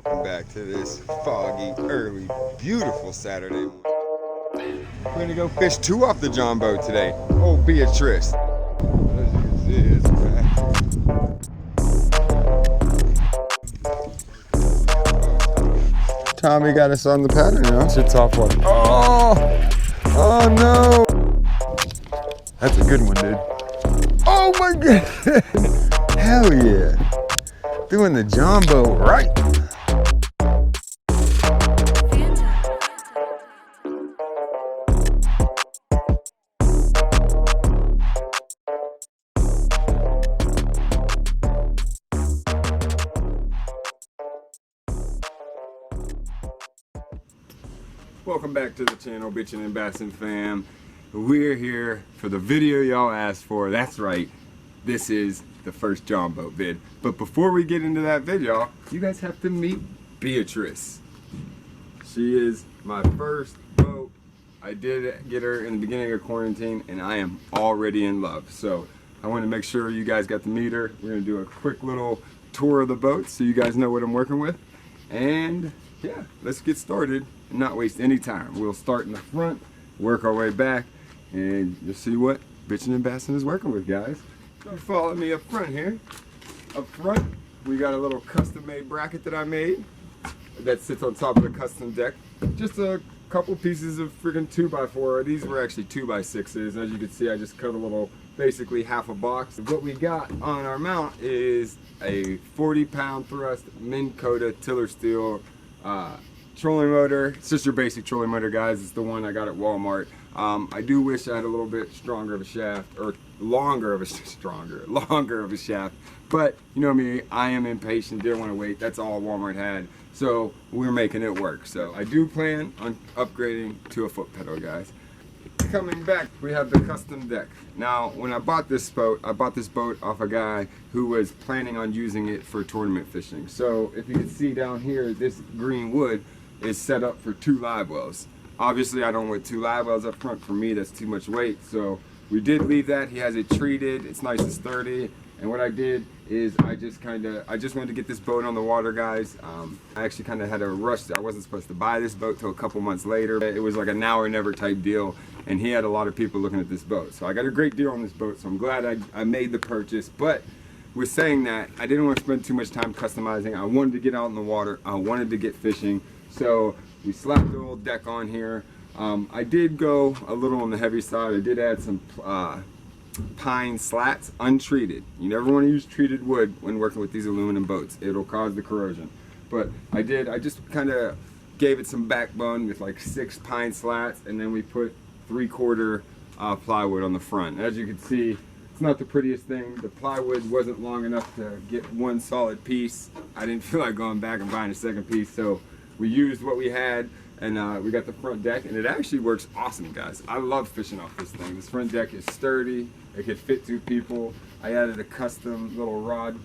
Welcome back to this foggy, early, beautiful Saturday morning. We're gonna go fish 2 off the John boat today. Oh, Beatrice. As you can see, it's back. Tommy got us on the pattern now. It's a tough one. Oh no. That's a good one, dude. Oh my goodness. Hell yeah. Doing the John boat right. Welcome back to the channel, Bitchin N Bassin Fam. We're here for the video y'all asked for. That's right, this is the first John boat vid. But before we get into that video, you guys have to meet Beatrice. She is my first boat. I did get her in the beginning of quarantine and I am already in love. So I want to make sure you guys got to meet her. We're going to do a quick little tour of the boat so you guys know what I'm working with. And yeah, let's get started and not waste any time. We'll start in the front, work our way back, and you'll see what Bitchin N Bassin is working with, guys. So follow me up front here. Up front, we got a little custom-made bracket that I made that sits on top of the custom deck. Just a couple pieces of friggin' 2x4. These were actually 2x6s. As you can see, I just cut a little, basically half a box. What we got on our mount is a 40-pound thrust Minn Kota tiller steel trolling motor. It's just your basic trolling motor, guys. It's the one I got at Walmart. I do wish I had a little bit stronger of a shaft, or longer of a shaft, but you know me, I am impatient, didn't want to wait. That's all Walmart had, so we're making it work. So I do plan on upgrading to a foot pedal, guys. Coming back, we have the custom deck. Now, when I bought this boat off a guy who was planning on using it for tournament fishing. So if you can see down here, this green wood is set up for 2 live wells. Obviously, I don't want 2 live wells up front. For me, that's too much weight. So we did leave that. He has it treated. It's nice and sturdy. And what I did is I just wanted to get this boat on the water, guys. I actually kind of had a rush. I wasn't supposed to buy this boat till a couple months later. It was like a now or never type deal. And he had a lot of people looking at this boat. So I got a great deal on this boat. So I'm glad I made the purchase. But with saying that, I didn't want to spend too much time customizing. I wanted to get out in the water. I wanted to get fishing. So we slapped the old deck on here. I did go a little on the heavy side. I did add some pine slats, untreated. You never want to use treated wood when working with these aluminum boats. It'll cause the corrosion. But I just kind of gave it some backbone with like 6 pine slats, and then we put 3/4 plywood on the front. As you can see, it's not the prettiest thing. The plywood wasn't long enough to get one solid piece. I didn't feel like going back and buying a second piece, so we used what we had, and we got the front deck, and it actually works awesome, guys. I love fishing off this thing. This front deck is sturdy. It could fit 2 people. I added a custom little rod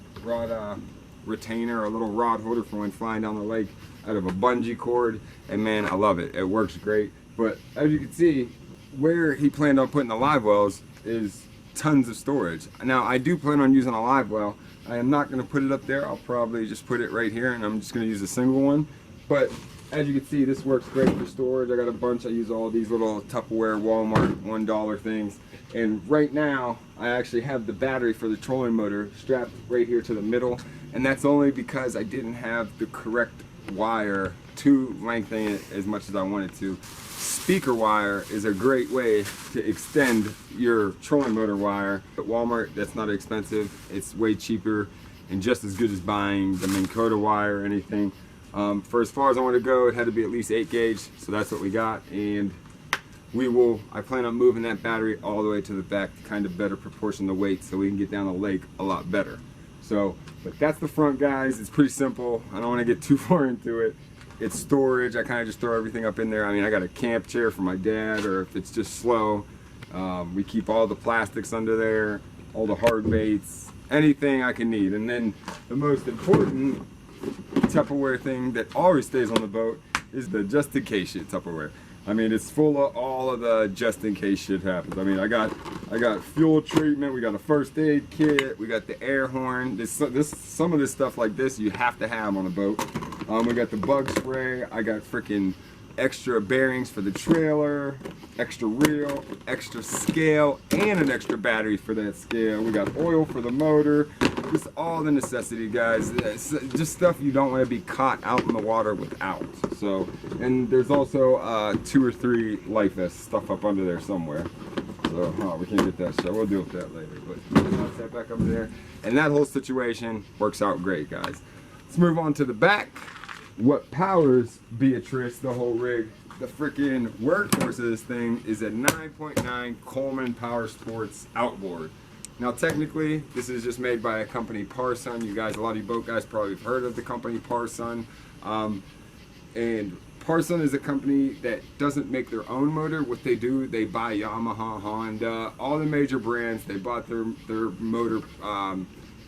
retainer, a little rod holder for when flying down the lake out of a bungee cord, and man, I love it. It works great. But as you can see, where he planned on putting the live wells is tons of storage. Now, I do plan on using a live well. I am not going to put it up there. I'll probably just put it right here, and I'm just going to use a single one. But as you can see, this works great for storage. I got a bunch. I use all these little Tupperware Walmart $1 things. And right now, I actually have the battery for the trolling motor strapped right here to the middle. And that's only because I didn't have the correct wire to lengthen it as much as I wanted to. Speaker wire is a great way to extend your trolling motor wire. At Walmart, that's not expensive. It's way cheaper and just as good as buying the Minn Kota wire or anything. For as far as I want to go, it had to be at least 8 gauge, so that's what we got. And I plan on moving that battery all the way to the back to kind of better proportion the weight so we can get down the lake a lot better. So, but that's the front, guys. It's pretty simple. I don't want to get too far into it. It's storage. I kind of just throw everything up in there. I mean, I got a camp chair for my dad, or if it's just slow, we keep all the plastics under there, all the hard baits, anything I can need. And then the most important Tupperware thing that always stays on the boat is the just in case shit Tupperware. I mean, it's full of all of the just in case shit happens. I mean, I got fuel treatment, we got a first aid kit, we got the air horn. Some of this stuff like this you have to have on a boat. We got the bug spray. I got freaking extra bearings for the trailer, extra reel, extra scale, and an extra battery for that scale. We got oil for the motor. Just all the necessity, guys. It's just stuff you don't want to be caught out in the water without. So, and there's also 2 or 3 life vests stuff up under there somewhere. So, oh, we can't get that shot. We'll deal with that later. But toss that back up there. And that whole situation works out great, guys. Let's move on to the back. What powers Beatrice, the whole rig, the freaking workhorse of this thing is a 9.9 Coleman Power Sports outboard. Now technically, this is just made by a company, Parsun. You guys, a lot of you boat guys probably have heard of the company Parsun. And Parsun is a company that doesn't make their own motor. What they do, they buy Yamaha, Honda, all the major brands. They bought their motor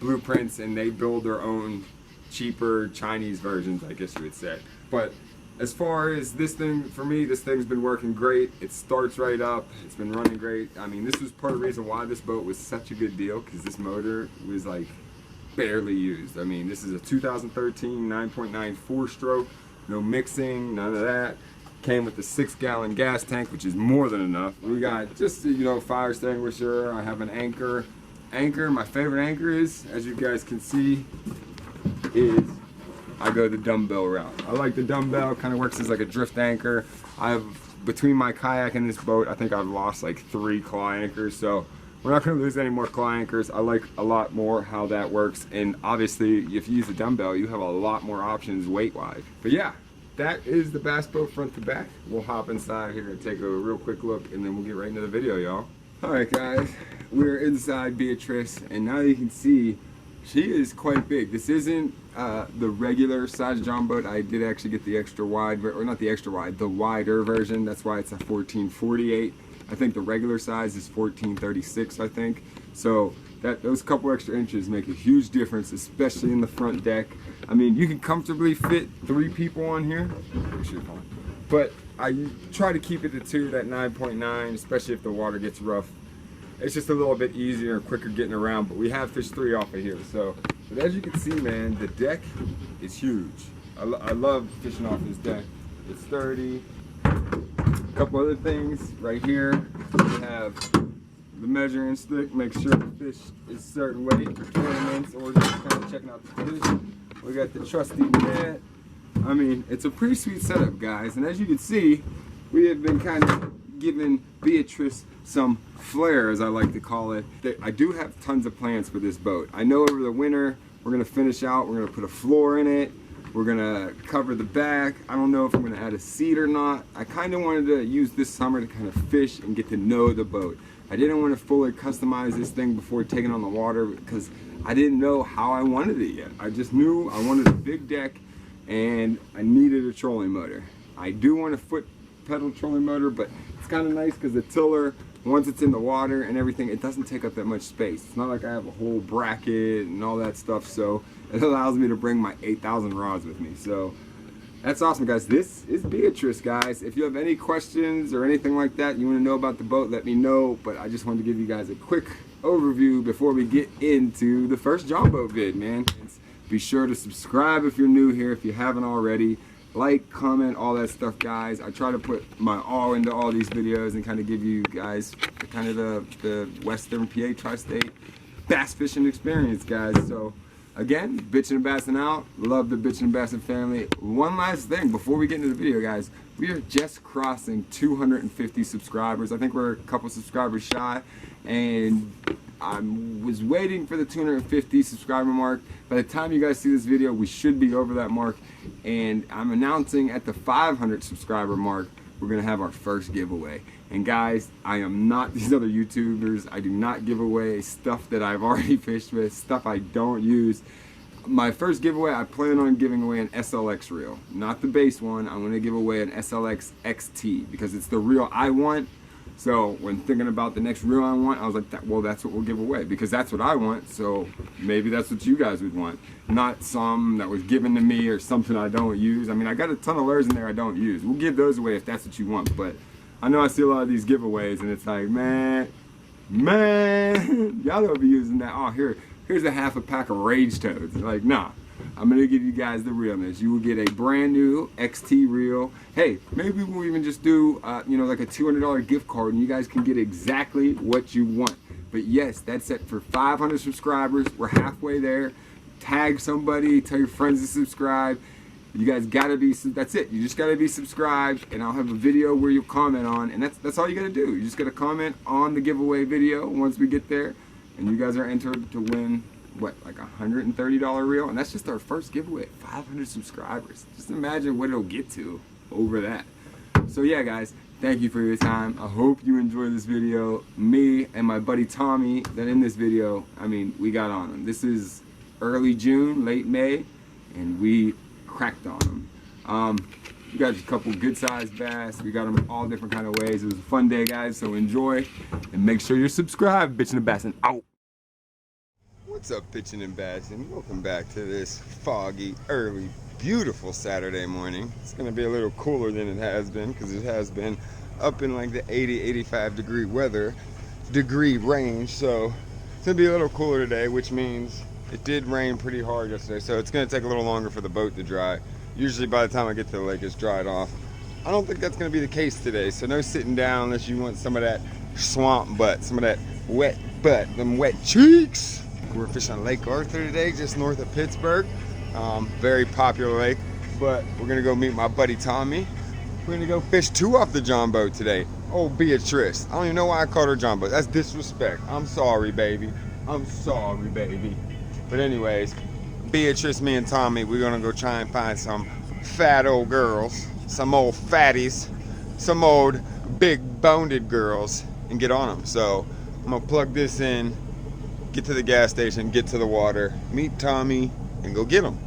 blueprints and they build their own cheaper Chinese versions, I guess you would say. But as far as this thing, for me, this thing's been working great. It starts right up. It's been running great. I mean, this was part of the reason why this boat was such a good deal, because this motor was like barely used. I mean, this is a 2013 9.9 4-stroke, no mixing, none of that. Came with the 6-gallon gas tank, which is more than enough. We got just, you know, fire extinguisher. I have an anchor. My favorite anchor is, as you guys can see, is I go the dumbbell route. I like the dumbbell, kind of works as like a drift anchor. Between my kayak and this boat, I think I've lost like 3 claw anchors, so we're not going to lose any more claw anchors. I like a lot more how that works, and obviously if you use a dumbbell, you have a lot more options weight-wise. But yeah, that is the bass boat front to back. We'll hop inside here and take a real quick look, and then we'll get right into the video, y'all. Alright guys, we're inside Beatrice, and now you can see she is quite big. This isn't the regular size John boat. I did actually get the extra wide, or not the extra wide, the wider version. That's why it's a 1448. I think the regular size is 1436, I think. So those couple extra inches make a huge difference, especially in the front deck. I mean, you can comfortably fit 3 people on here. But I try to keep it to 2, that 9.9, especially if the water gets rough. It's just a little bit easier and quicker getting around, but we have fished 3 off of here. So, but as you can see, man, the deck is huge. I love fishing off this deck. It's sturdy. A couple other things right here. We have the measuring stick, make sure the fish is a certain weight for tournaments or just kind of checking out the fish. We got the trusty net. I mean, it's a pretty sweet setup, guys. And as you can see, we have been kind of giving Beatrice some flair, as I like to call it. I do have tons of plans for this boat. I know over the winter we're going to finish out, we're going to put a floor in it, we're going to cover the back. I don't know if I'm going to add a seat or not. I kind of wanted to use this summer to kind of fish and get to know the boat. I didn't want to fully customize this thing before taking on the water because I didn't know how I wanted it yet. I just knew I wanted a big deck and I needed a trolling motor. I do want a foot pedal trolling motor, but it's kind of nice because the tiller, once it's in the water and everything, it doesn't take up that much space. It's not like I have a whole bracket and all that stuff, so it allows me to bring my 8,000 rods with me. So that's awesome, guys. This is Beatrice, guys. If you have any questions or anything like that, you want to know about the boat, let me know. But I just wanted to give you guys a quick overview before we get into the first John boat vid, man. Be sure to subscribe if you're new here, if you haven't already. Like, comment, all that stuff, guys. I try to put my all into all these videos and kind of give you guys kind of the Western PA tri-state bass fishing experience, guys. So again, Bitchin N Bassin out. Love the Bitchin N Bassin family. One last thing before we get into the video, guys. We are just crossing 250 subscribers. I think we're a couple subscribers shy, and I was waiting for the 250 subscriber mark. By the time you guys see this video, we should be over that mark, and I'm announcing at the 500 subscriber mark, we're gonna have our first giveaway. And guys, I am not these other YouTubers. I do not give away stuff that I've already fished with, stuff I don't use. My first giveaway, I plan on giving away an SLX reel, not the base one. I'm gonna give away an SLX XT because it's the reel I want. So when thinking about the next reel I want, I was like, well, that's what we'll give away because that's what I want. So maybe that's what you guys would want, not some that was given to me or something I don't use. I mean, I got a ton of lures in there I don't use. We'll give those away if that's what you want. But I know I see a lot of these giveaways and it's like, man, y'all don't be using that. Oh, here's a half a pack of rage toads. Like, nah, I'm gonna give you guys the realness. You will get a brand new XT reel. Hey, maybe we'll even just do, you know, like a $200 gift card, and you guys can get exactly what you want. But yes, that's it for 500 subscribers. We're halfway there. Tag somebody, tell your friends to subscribe. You guys gotta be, that's it. You just gotta be subscribed, and I'll have a video where you comment on, and that's all you gotta do. You just gotta comment on the giveaway video once we get there, and you guys are entered to win, what, like a $130 reel? And that's just our first giveaway, 500 subscribers. Just imagine what it'll get to over that. So yeah, guys, thank you for your time. I hope you enjoyed this video. Me and my buddy Tommy, that in this video, I mean, we got on him. This is early June, late May, and we cracked on them. We got a couple good sized bass. We got them all different kind of ways. It was a fun day, guys, so enjoy and make sure you're subscribed. Bitchin N Bassin out. What's up, Bitchin N Bassin? Welcome back to this foggy, early, beautiful Saturday morning. It's gonna be a little cooler than it has been, because it has been up in like the 80-85 degree range, so it's gonna be a little cooler today, which means it did rain pretty hard yesterday, so it's going to take a little longer for the boat to dry. Usually by the time I get to the lake, it's dried off. I don't think that's going to be the case today, so no sitting down unless you want some of that swamp butt, some of that wet butt, them wet cheeks. We're fishing Lake Arthur today, just north of Pittsburgh. Very popular lake, but we're going to go meet my buddy Tommy. We're going to go fish 2 off the John boat today. Oh, Beatrice. I don't even know why I called her John boat. That's disrespect. I'm sorry, baby. I'm sorry, baby. But anyways, Beatrice, me, and Tommy, we're gonna go try and find some fat old girls, some old fatties, some old big boned girls, and get on them. So I'm gonna plug this in, get to the gas station, get to the water, meet Tommy, and go get them.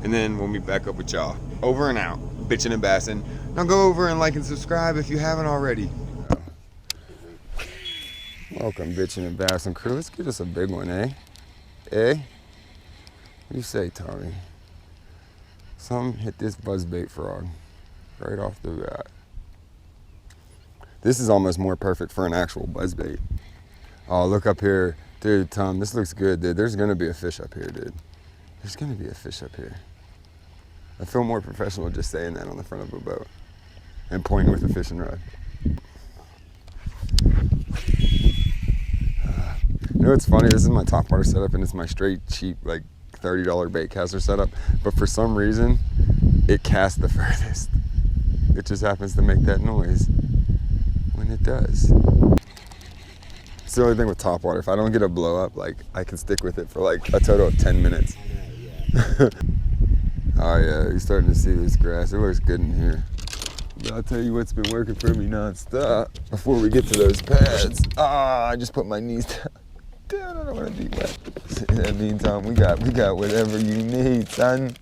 And then we'll meet back up with y'all. Over and out. Bitchin N Bassin. Now go over and like and subscribe if you haven't already. Welcome, Bitchin N Bassin crew. Let's get us a big one, eh? Eh? What do you say, Tommy? Some hit this buzzbait frog right off the bat. This is almost more perfect for an actual buzzbait. Oh, look up here. Dude, Tom, this looks good, dude. There's gonna be a fish up here, dude. There's gonna be a fish up here. I feel more professional just saying that on the front of a boat and pointing with a fishing rod. You know what's funny? This is my top water setup, and it's my straight, cheap, like, $30 bait caster setup, but for some reason it casts the furthest. It just happens to make that noise when it does. It's the only thing with top water. If I don't get a blow up, like, I can stick with it for like a total of 10 minutes. Oh yeah, you're starting to see this grass. It looks good in here. But I'll tell you what's been working for me non-stop before we get to those pads. Ah, I just put my knees down. Dude, I don't want to be wet. In the meantime, we got whatever you need, son.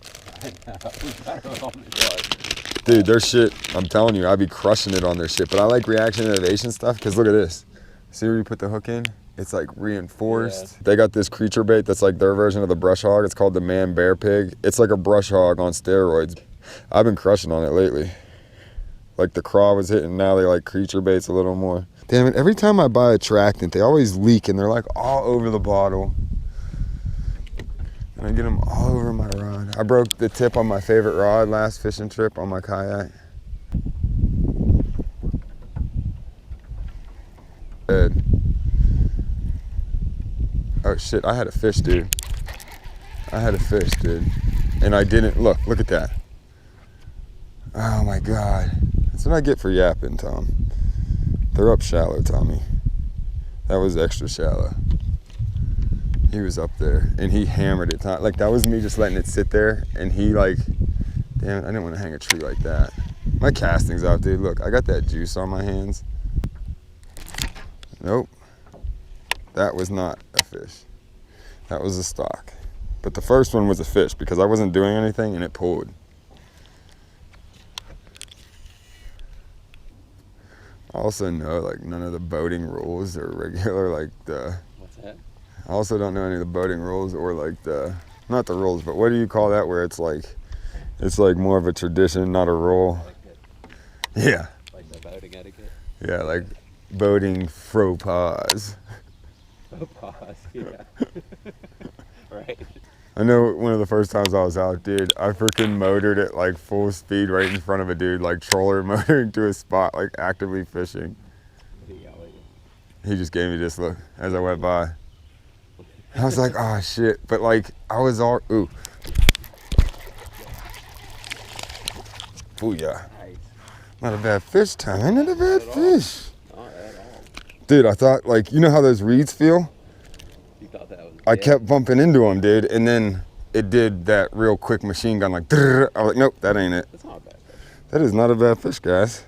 Dude, their shit, I'm telling you, I be crushing it on their shit. But I like reaction innovation stuff, because look at this. See where you put the hook in? It's like reinforced. Yeah. They got this creature bait that's like their version of the brush hog. It's called the man bear pig. It's like a brush hog on steroids. I've been crushing on it lately. Like the craw was hitting, now they like creature baits a little more. Damn it, every time I buy a attractant, they always leak and they're like all over the bottle. And I get them all over my rod. I broke the tip on my favorite rod last fishing trip on my kayak. Dead. Oh shit, I had a fish, dude. I had a fish, dude. And I didn't, look at that. Oh my God. That's what I get for yapping, Tom. They're up shallow, Tommy. That was extra shallow. He was up there and he hammered it. Like, that was me just letting it sit there, and he like, damn it, I didn't want to hang a tree like that. My casting's out, dude. Look, I got that juice on my hands. Nope. That was not a fish. That was a stock. But the first one was a fish because I wasn't doing anything and it pulled. I also know like none of the boating rules are regular, like the... What's that? I also don't know any of the boating rules or like the, not the rules, but what do you call that where it's like more of a tradition, not a rule? Yeah. Like the boating etiquette? Yeah, like boating faux pas. Faux pas, yeah. Right. I know one of the first times I was out, dude, I freaking motored at like full speed right in front of a dude, like troller motoring to a spot, like actively fishing. He just gave me this look as I went by. I was like, oh shit, but like I was all, ooh. Booyah. Nice. Not a bad fish, Tommy, not a bad fish. Not at all. Dude, I thought, like, you know how those reeds feel? You thought that was I kept bumping into them, dude, and then it did that real quick machine gun, like, I was like, nope, that ain't it. That's not a bad fish. That is not a bad fish, guys.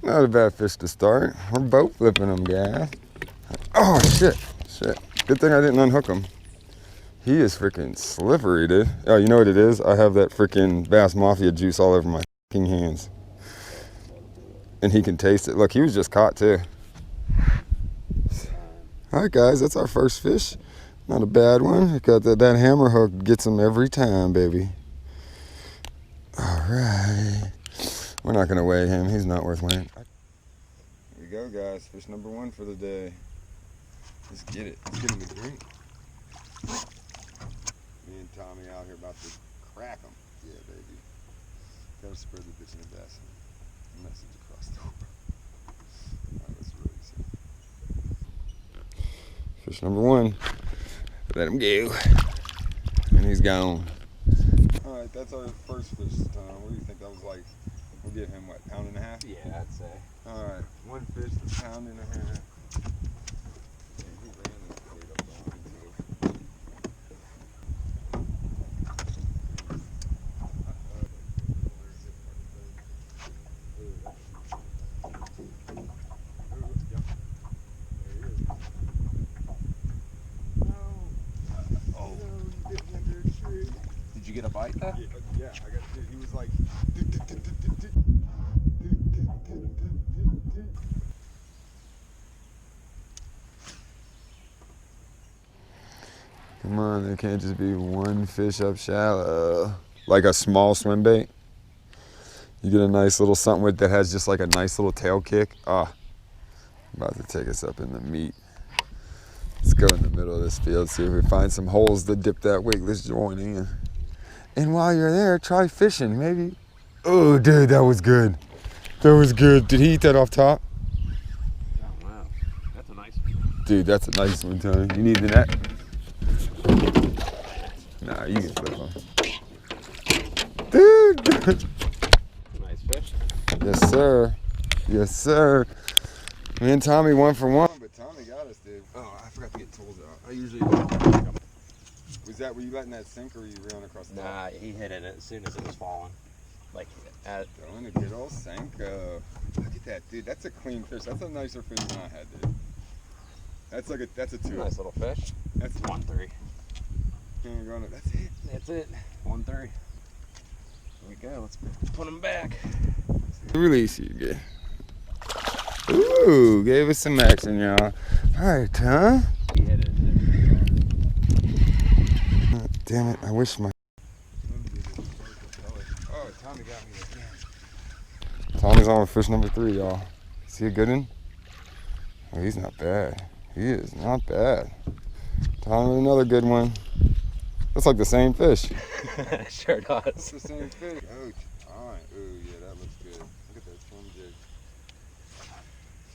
Not a bad fish to start. We're boat flipping them, guys. Oh, shit, shit. Good thing I didn't unhook him. He is freaking slippery, dude. Oh, you know what it is? I have that freaking Bass Mafia juice all over my fucking hands. And he can taste it. Look, he was just caught too. All right, guys, that's our first fish. Not a bad one. We got that hammer hook gets him every time, baby. All right. We're not gonna weigh him. He's not worth weighing. Here we go, guys. Fish number 1 for the day. Let's get it. Let's get him a drink. Me and Tommy out here about to crack him. Yeah, baby. Gotta spread the Bitchin N Bassin message across the world. Alright, let's release him. Fish number 1. Let him go. And he's gone. Alright, that's our first fish this time. What do you think that was like? We'll get him, what, pound and a half? Yeah, I'd say. Alright, 1 fish, a pound and a half. Did you get a bite though? Yeah, I got it. He was like. Come on, there can't just be 1 fish up shallow. Like a small swim bait. You get a nice little something with that has just like a nice little tail kick. Ah, about to take us up in the meat. Let's go in the middle of this field, see if we find some holes to dip that wigless joint in. And while you're there, try fishing, maybe. Oh, dude, that was good. That was good. Did he eat that off top? Oh, wow. That's a nice one. Dude, that's a nice one, Tony. You need the net? Nah, you can flip him. Dude! Nice fish. Yes, sir. Yes, sir. Me and Tommy 1 for 1. But Tommy got us, dude. Oh, I forgot to get tools out. I usually do. Was that, were you letting that sink or were you reeling across the top? Nah, he hit it as soon as it was falling. Like, throwing a good old Senko. Look at that, dude. That's a clean fish. That's a nicer fish than I had, dude. That's like that's a 2. Nice little fish. That's 1-3. That's it. That's it. 1-3. Here we go. Let's put him back. Release you, good. Ooh, gave us some action, y'all. All right, huh? He hit it. Damn it, I wish my... Oh, Tommy got me again. Tommy's on fish number 3, y'all. Is he a good one? Oh, he's not bad. He is not bad. Tommy with another good one. Looks like the same fish. Sure does. It's the same fish. Oh, alright. Ooh, yeah, that looks good. Look at that swim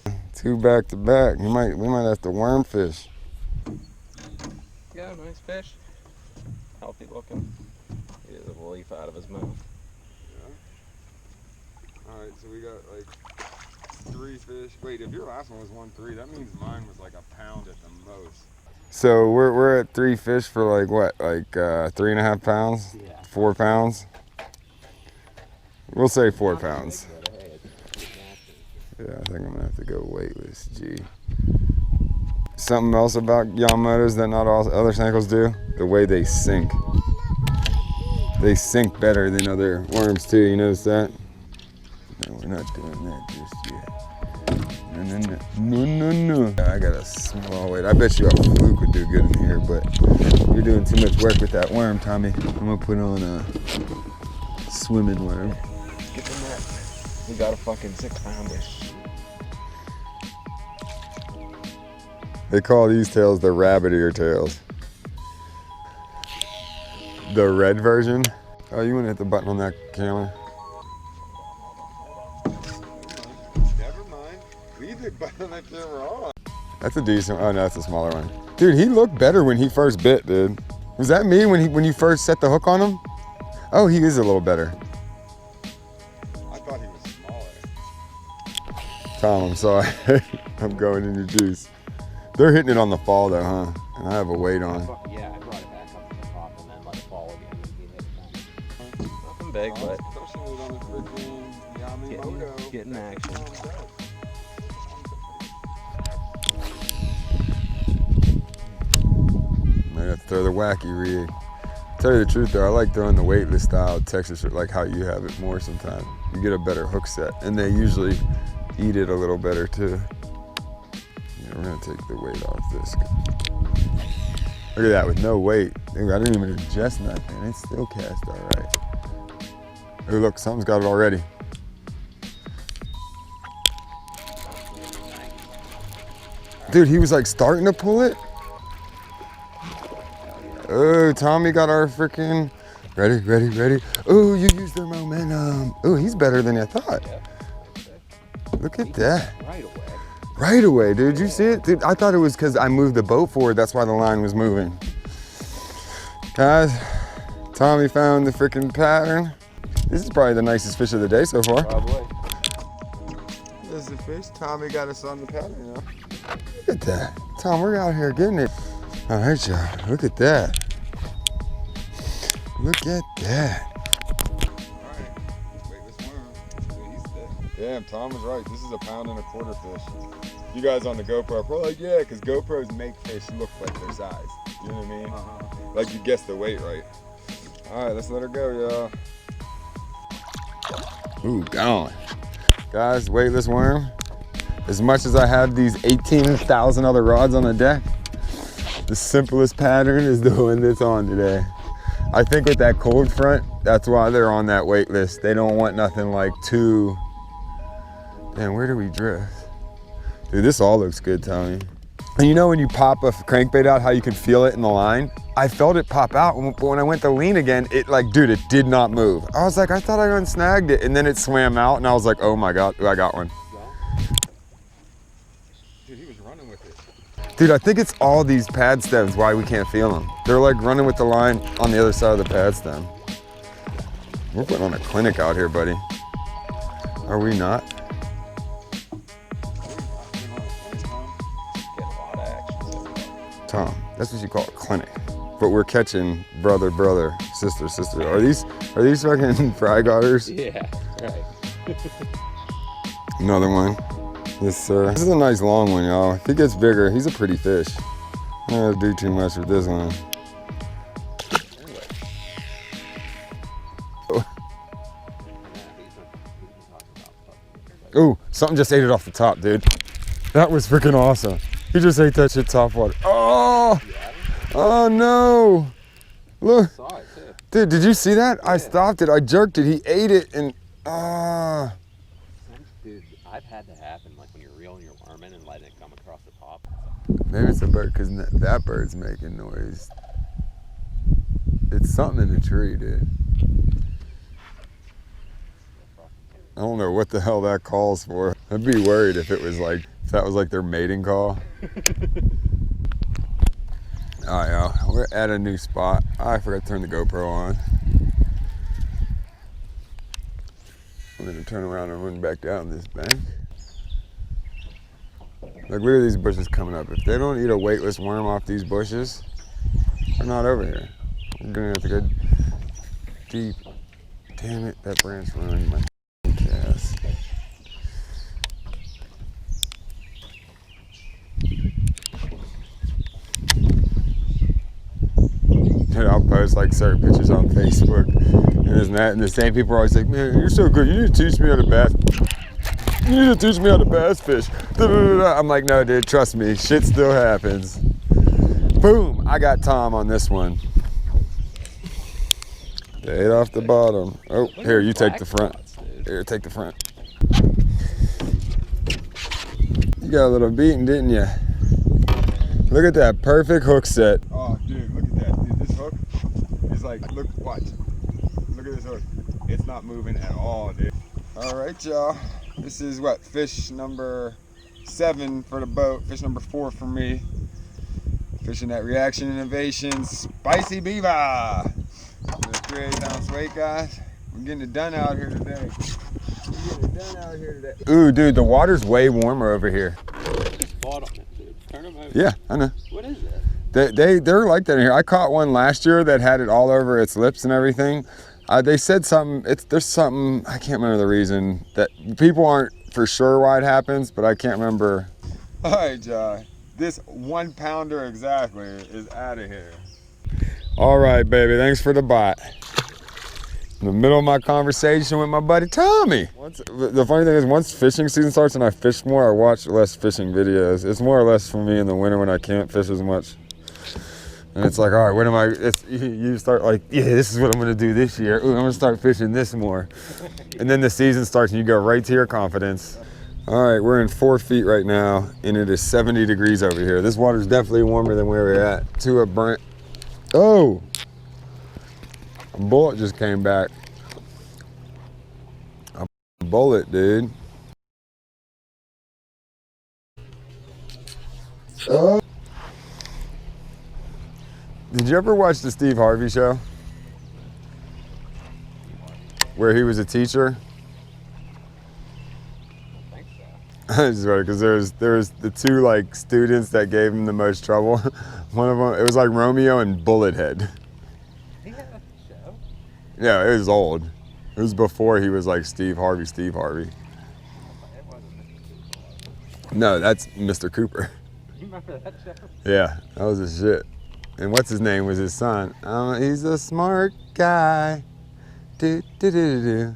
jig. 2 back to back. We might have to worm fish. Yeah, nice fish. Healthy looking. He has a leaf out of his mouth. Yeah. Alright, so we got like 3 fish. Wait, if your last one was 1-3, that means mine was like a pound at the most. So we're at 3 fish for like what? Like 3.5 pounds? Yeah. 4 pounds? We'll say 4 pounds. Yeah, I think I'm gonna have to go weightless, G. Something else about Yamamotos that not all other Senkos do, the way they sink. They sink better than other worms too, you notice that? No, we're not doing that just yet. No. I got a small weight. I bet you a fluke would do good in here, but you're doing too much work with that worm, Tommy. I'm gonna put on a swimming worm. Get the net. We got a fucking 6-pounder. They call these tails the rabbit ear tails. the red version. Oh, you want to hit the button on that camera? Never mind. Leave the button on that camera on. That's a decent. Oh no, that's a smaller one. Dude, he looked better when he first bit, dude. Was that me when you first set the hook on him? Oh, he is a little better. I thought he was smaller. Tom, I'm sorry. I'm going in your juice. They're hitting it on the fall though, huh? And I have a weight on. Yeah, I brought it back up to the top and then let it fall again. Nothing big, but getting action. Might have to throw the wacky rig. Tell you the truth though, I like throwing the weightless style Texas, like how you have it more sometimes. You get a better hook set, and they usually eat it a little better too. Yeah, we're gonna take the weight off this. Look at that, with no weight. Dude, I didn't even adjust nothing. It's still cast all right. Oh look, something's got it already. Dude, he was like starting to pull it. Oh, Tommy got our freaking ready. Oh, you used their momentum. Oh, he's better than I thought. Look at that. Right away, dude. You see it? Dude, I thought it was because I moved the boat forward. That's why the line was moving. Guys, Tommy found the freaking pattern. This is probably the nicest fish of the day so far. Probably. There's the fish. Tommy got us on the pattern, you know. Look at that. Tom, we're out here getting it. All right, y'all. Look at that. Look at that. All right. Wait, this worm. He's thick. Damn, Tom was right. This is a 1.25 pound fish. You guys on the GoPro are probably like, yeah, because GoPros make fish look like their size. You know what I mean? Like you guessed the weight right. All right, let's let her go, y'all. Ooh, gone. Guys, weightless worm. As much as I have these 18,000 other rods on the deck, the simplest pattern is the one that's on today. I think with that cold front, that's why they're on that wait list. They don't want nothing like too, damn, where do we drift? Dude, this all looks good, Tommy. And you know when you pop a crankbait out, how you can feel it in the line? I felt it pop out, but when I went to lean again, it like, dude, it did not move. I was like, I thought I unsnagged it, and then it swam out, and I was like, oh my God, I got one. Dude, he was running with it. Dude, I think it's all these pad stems why we can't feel them. They're like running with the line on the other side of the pad stem. We're putting on a clinic out here, buddy. Are we not? Tom, that's what you call a clinic. But we're catching brother, sister. Are these fucking fry garters? Yeah, right. Another one. Yes, sir. This is a nice long one, y'all. If he gets bigger, he's a pretty fish. I don't have to do too much with this one. Ooh, something just ate it off the top, dude. That was freaking awesome. He just ate that shit top water. Oh! Oh no! Look. Dude, did you see that? Yeah. I stopped it, I jerked it, he ate it, and Dude, I've had that happen, like when you're reeling your worm in and letting it come across the top. Maybe it's a bird, because that bird's making noise. It's something in the tree, dude. I don't know what the hell that calls for. I'd be worried if it was like, if that was like their mating call. All right, y'all, we're at a new spot. I forgot to turn the GoPro on. I'm gonna turn around and run back down this bank. Like, look at these bushes coming up. If they don't eat a weightless worm off these bushes, they're not over here. We're gonna have to go deep. Damn it, that branch ruined my cast. Dude, I'll post like certain pictures on Facebook and the same people are always like, man, you're so good, you need to teach me how to bass. You need to teach me how to bass fish. I'm like, no dude, trust me, shit still happens. Boom, I got Tom on this one. They ate off the bottom. Oh, here, you take the front. Here, take the front. You got a little beaten, didn't you? Look at that perfect hook set. Oh, dude, look at that. Dude, this hook is like like, look, watch. Look at this hook. It's not moving at all, dude. All right, y'all. This is what, fish number 7 for the boat. Fish number 4 for me. Fishing that Reaction Innovations Spicy Beaver. 3/8 ounce weight, guys. We're getting it done out here today. Ooh, dude, the water's way warmer over here. Spot on it, dude. Turn them over. Yeah, I know. What is that? They're like that in here. I caught one last year that had it all over its lips and everything. They said something. There's something, I can't remember the reason, that people aren't for sure why it happens, but I can't remember. All right, John. This 1 pounder exactly is out of here. All right, baby. Thanks for the bite. In the middle of my conversation with my buddy Tommy. The funny thing is, once fishing season starts and I fish more, I watch less fishing videos. It's more or less for me in the winter when I can't fish as much. And it's like, all right, what am I? You start like, yeah, this is what I'm gonna do this year. Ooh, I'm gonna start fishing this more. And then the season starts and you go right to your confidence. All right, we're in 4 feet right now and it is 70 degrees over here. This water's definitely warmer than where we're at. To a Brent. Oh! A bullet just came back. A bullet, dude. Oh. Did you ever watch the Steve Harvey show? Where he was a teacher? I think so. It's funny because there was the 2 like students that gave him the most trouble. One of them, it was like Romeo and Bullethead. He had a show? Yeah, it was old. It was before he was like Steve Harvey. It wasn't Mr. Cooper. No, that's Mr. Cooper. You remember that show? Yeah, that was his shit. And what's his name was his son. He's a smart guy. Do, do, do, do, do.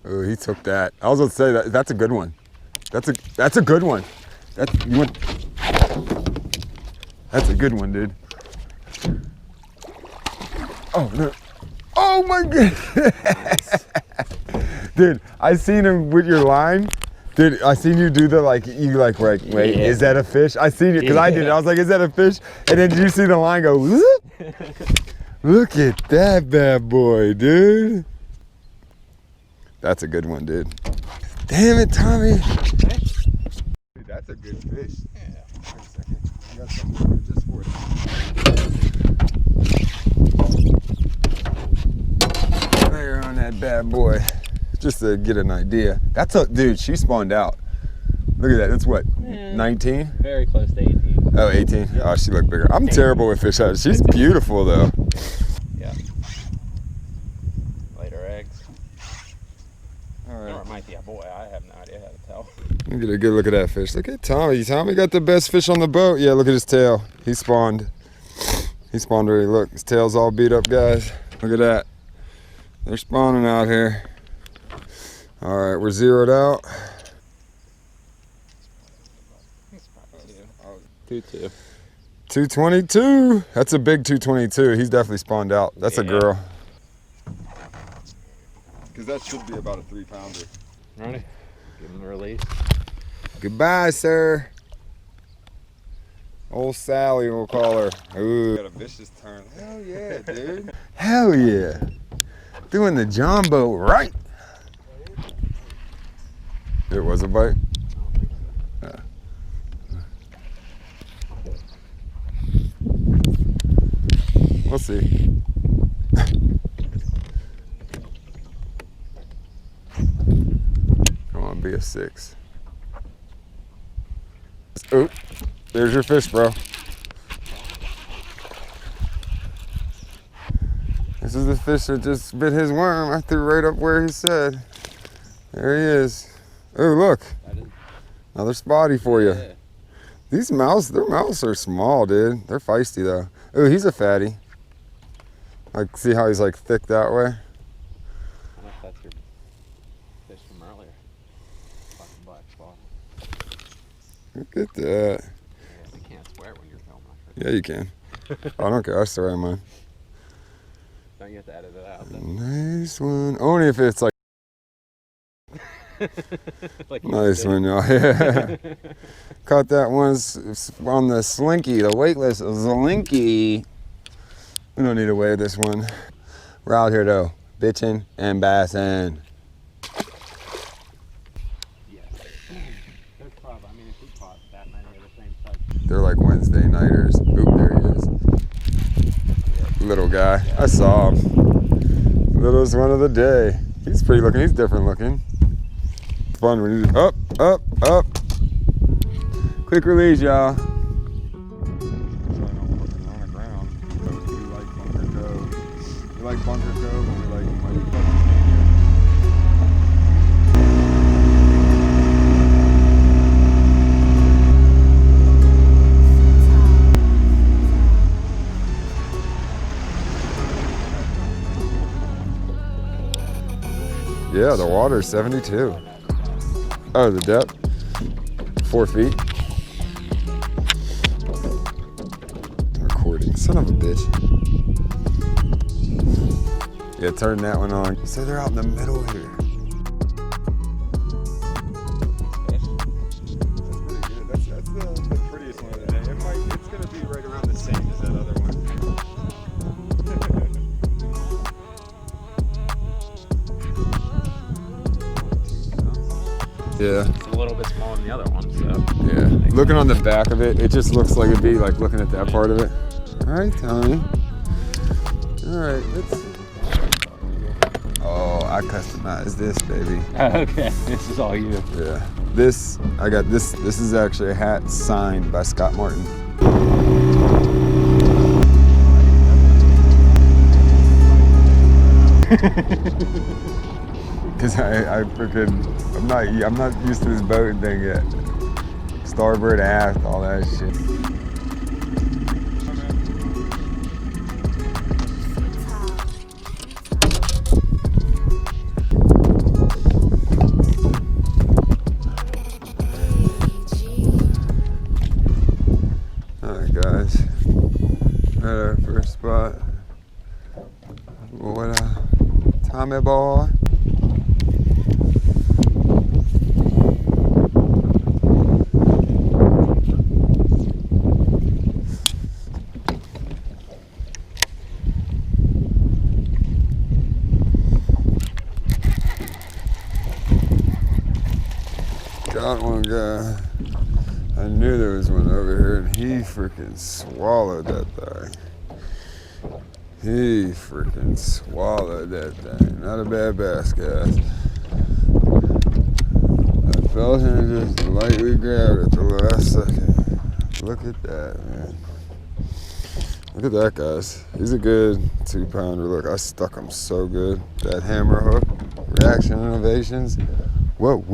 Oh, he took that. I was going to say that's a good one. That's a good one. That's a good one, dude. Oh no. Oh my goodness. Dude, I seen him with your line. Dude, I seen you do the wait, yeah. Is that a fish? I seen you, because I did it. I was like, is that a fish? And then did you see the line go, look at that bad boy, dude. That's a good one, dude. Damn it, Tommy. Dude, that's a good fish. Yeah. Wait a second. I got something just for it. There on that bad boy. Just to get an idea. Dude, she spawned out. Look at that. That's what, 19? Very close to 18. Oh, 18? Yeah. Oh, she looked bigger. I'm terrible with fish hunters. She's beautiful, though. Yeah. Later eggs. All right. Or it might be a boy. I have no idea how to tell. Let me get a good look at that fish. Look at Tommy. Tommy got the best fish on the boat. Yeah, look at his tail. He spawned. He spawned already. Look, his tail's all beat up, guys. Look at that. They're spawning out here. All right, we're zeroed out. 2-2. 222. That's a big 222. He's definitely spawned out. That's a girl. Because that should be about a 3-pounder. Ready? Give him a release. Goodbye, sir. Old Sally, we'll call her. Ooh. Got a vicious turn. Hell yeah, dude. Hell yeah. Doing the John boat right. It was a bite? Yeah. We'll see. Come on, be a 6. Oop, there's your fish, bro. This is the fish that just bit his worm. I threw right up where he said. There he is. Oh, look. Another spotty for you. Yeah. These mouths, their mouths are small, dude. They're feisty, though. Oh, he's a fatty. Like, see how he's, like, thick that way? I don't know if that's your fish from earlier. Fucking black spot. Look at that. Yeah, you can't swear when you're filming. Yeah, you can. I don't care. I swear on mine. Don't you have to edit it out, though? Nice one. Only if it's, like, like nice one, y'all. Yeah. Caught that one on the slinky, the weightless slinky. We don't need to weigh this one. We're out here though. Bitchin N Bassin. Yes. There's probably, I mean, if we caught that many of the same size. They're like Wednesday nighters. Oop, there he is. Little guy. I saw him. Littlest one of the day. He's pretty looking. He's different looking. Fun when you up, up, up. Quick release, y'all. We like Bunker Cove and we like Mighty Bucks. Yeah, the water's 72. Oh, the depth? 4 feet. Recording, son of a bitch. Yeah, turn that one on. So they're out in the middle here. That's pretty good. That's the prettiest one of the day. It's gonna be right around the same as that other one. Yeah. It's a little bit smaller than the other one, so. Yeah. Looking on the back of it, it just looks like it'd be like looking at that part of it. All right, Tony. All right, let's. Oh, I customized this, baby. Okay, this is all you. Yeah. This, I got this. This is actually a hat signed by Scott Martin. Cause I freaking, I'm not used to this boating thing yet. Starboard, aft, all that shit. All right, guys. At our first spot. What a Tommy boy. Got one guy. I knew there was one over here, and he freaking swallowed that thing. He freaking swallowed that thing. Not a bad bass, guys. I felt him just lightly grab it at the last second. Look at that, man. Look at that, guys. He's a good 2-pounder. Look, I stuck him so good. That hammer hook, reaction innovations. What?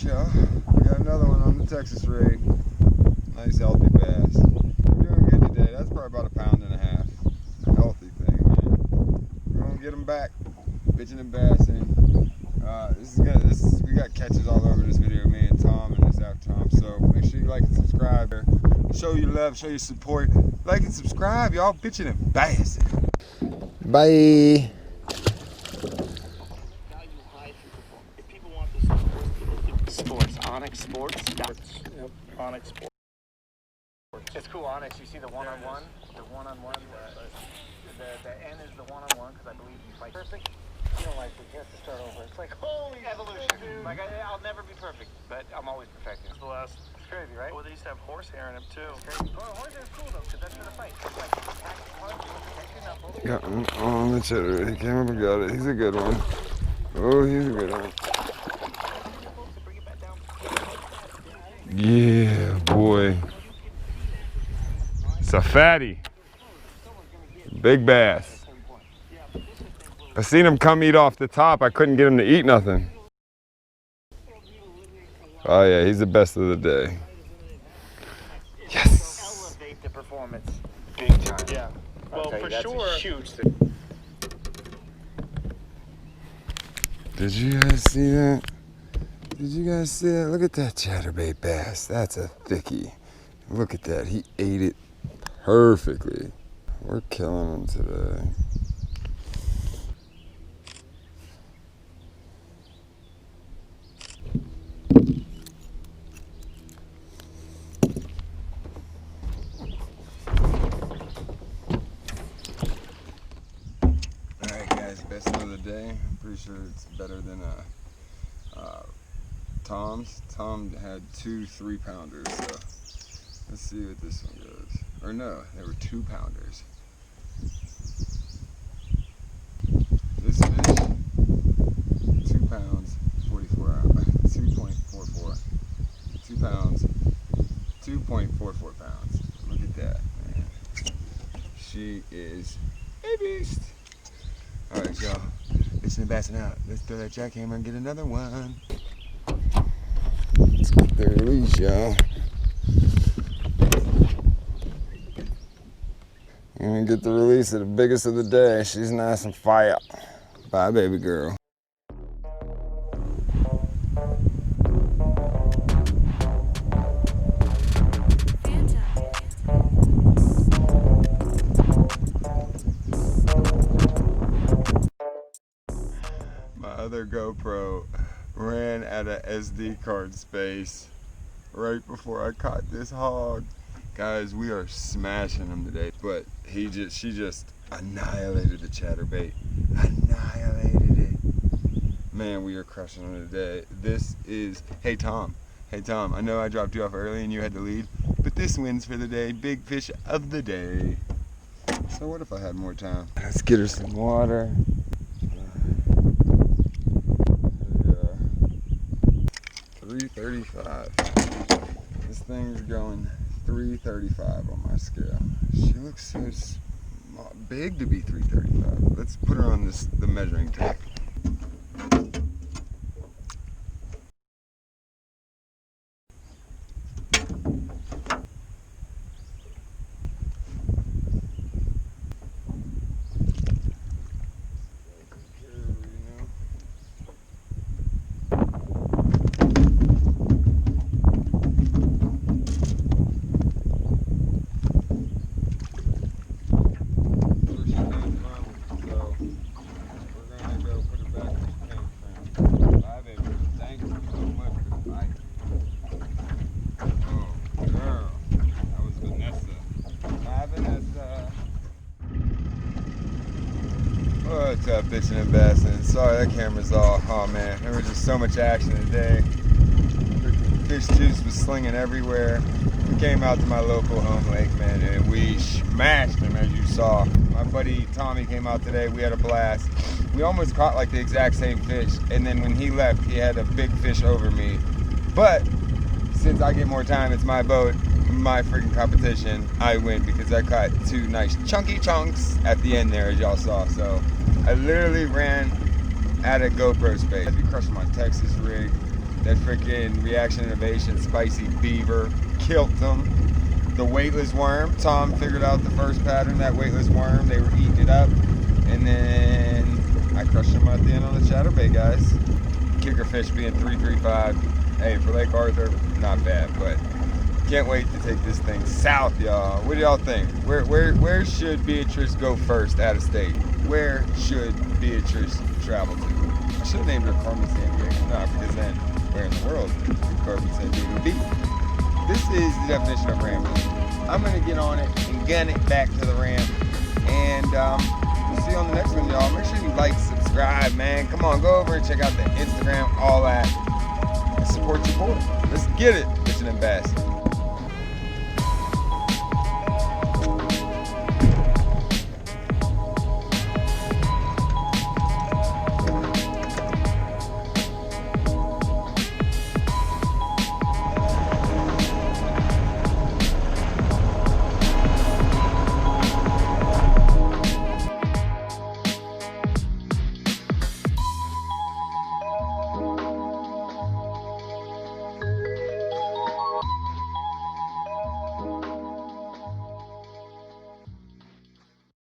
Y'all. We got another one on the Texas rig. Nice healthy bass. We're doing good today. That's probably about 1.5 pounds. Healthy thing, man. We're gonna get them back. Bitchin N Bassin. We got catches all over this video. Me and Tom and this out Tom. So make sure you like and subscribe. Show your love. Show your support. Like and subscribe, y'all. Bitchin N Bassin. Bye. Onyx Sports. Yep. Onyx Sports. It's cool, Onyx. You see the one-on-one? The one-on-one. The N is the one-on-one because I believe you fight perfect. You don't like it. You have to start over. It's like, holy evolution. Shit, like, I'll never be perfect, but I'm always perfecting. It's crazy, right? Well, they used to have horsehair in them, too. Oh, horsehair is cool, though, because that's for the fight. It's like, Got him on the cheddar. He came up and got it. He's a good one. Oh, he's a good one. Yeah, boy. It's a fatty. Big bass. I seen him come eat off the top. I couldn't get him to eat nothing. Oh yeah, he's the best of the day. Yes. elevate the performance. Big time. Yeah. Well, for sure. Huge thing. Did you guys see that? Did you guys see that? Look at that chatterbait bass. That's a thickie. Look at that. He ate it perfectly. We're killing him today. day. I'm pretty sure it's better than Tom's. Tom had 2 3-pounders, so let's see what this one goes. Or no, they were 2-pounders. This fish, 2 pounds, 44 ounces, 2.44. 2 pounds, 2.44 pounds. Look at that, man. She is a beast. All right, y'all. Bitchin N Bassin out. Let's throw that jackhammer and get another one. Let's get the release, y'all. I'm gonna get the release of the biggest of the day. She's nice and fire. Bye, baby girl. My other GoPro ran out of SD card space right before I caught this hog. Guys, we are smashing him today, but she just annihilated the chatterbait. Annihilated it. Man, we are crushing him today. This is, hey Tom, I know I dropped you off early and you had to leave, but this wins for the day. Big fish of the day. So what if I had more time? Let's get her some water. 335. This thing's going 335 on my scale. She looks so big to be 335. Let's put her on the measuring tape. What's up, Bitchin N Bassin? Sorry that camera's off. Oh man, there was just so much action today. Freaking fish juice was slinging everywhere. We came out to my local home lake, man, and we smashed them, as you saw. My buddy Tommy came out today. We had a blast. We almost caught like the exact same fish, and then when he left, he had a big fish over me. But since I get more time, it's my boat, my freaking competition, I win because I caught 2 nice chunky chunks at the end there, as y'all saw. So I literally ran out of GoPro space. I'd be crushing my Texas rig. That freaking Reaction Innovation Spicy Beaver killed them. The weightless worm, Tom figured out the first pattern, that weightless worm, they were eating it up. And then I crushed them at the end on the chatterbait, guys. Kicker fish being 335. Hey, for Lake Arthur, not bad, but can't wait to take this thing south, y'all. What do y'all think? Where should Beatrice go first out of state? Where should Beatrice travel to? I should have named her Carmen Sandiego. No, because then where in the world would Carmen Sandiego be? This is the definition of rambling. I'm gonna get on it and gun it back to the ramp, and we'll see you on the next one, y'all. Make sure you like, subscribe, man. Come on, go over and check out the Instagram, all that. Support your boy. Let's get it, Bitchin N Bassin.